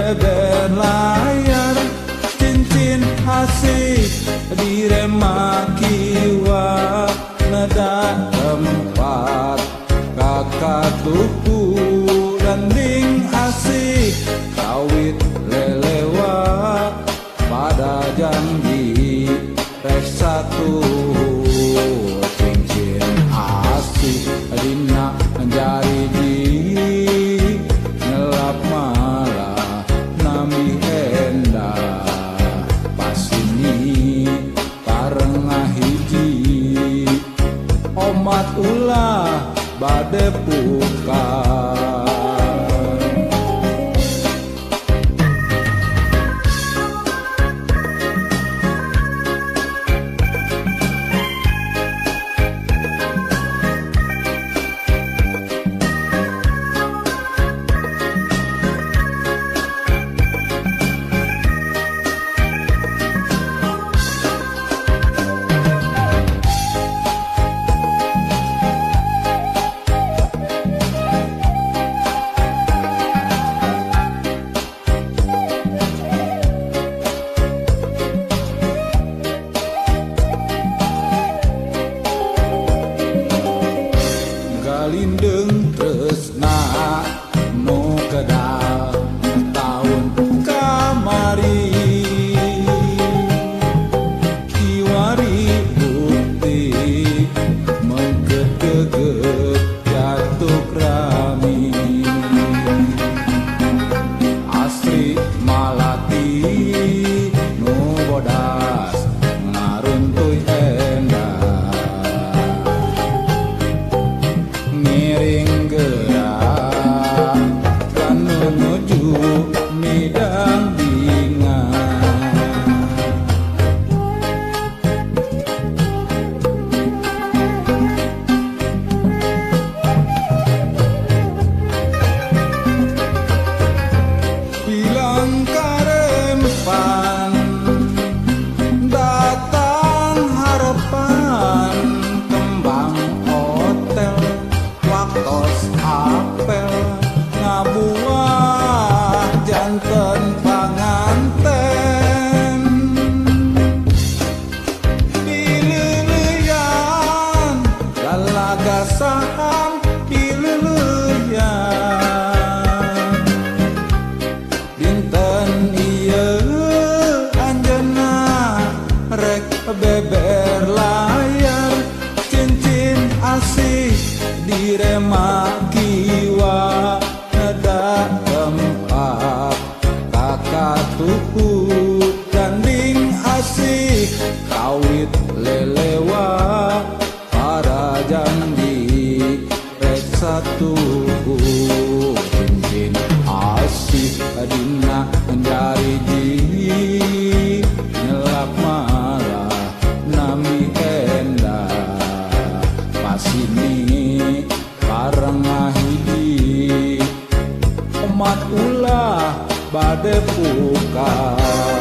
beber layar cincin asih direma kiwa nada tempat kakak tuku landing asih kawit lelewa pada janji rek satu cincin asih dina jari ji ngelap malah nami endah pas ini parengah hiji omat ulah bade pukat. Galindeng tresna nu kedal tahun kamari kiwari bukti menggeget-geget jatuh rami asri malati nu bodas ngaruntuy endah miring gerak kan menuju midang bingan bilang karempan datang harapan kembang hotel waktos apel ngabuah janten panganten pililian lalagasan pililian dinten ieu anjeunna rek beber layar cincin asih direma kiwa nada tempat kakak tuku ganding asih kawit lelewa para janji rek satu cincin asih dina jari ji ngelap malah nami endah pas ini parengah hiji umat ulah bade pukat.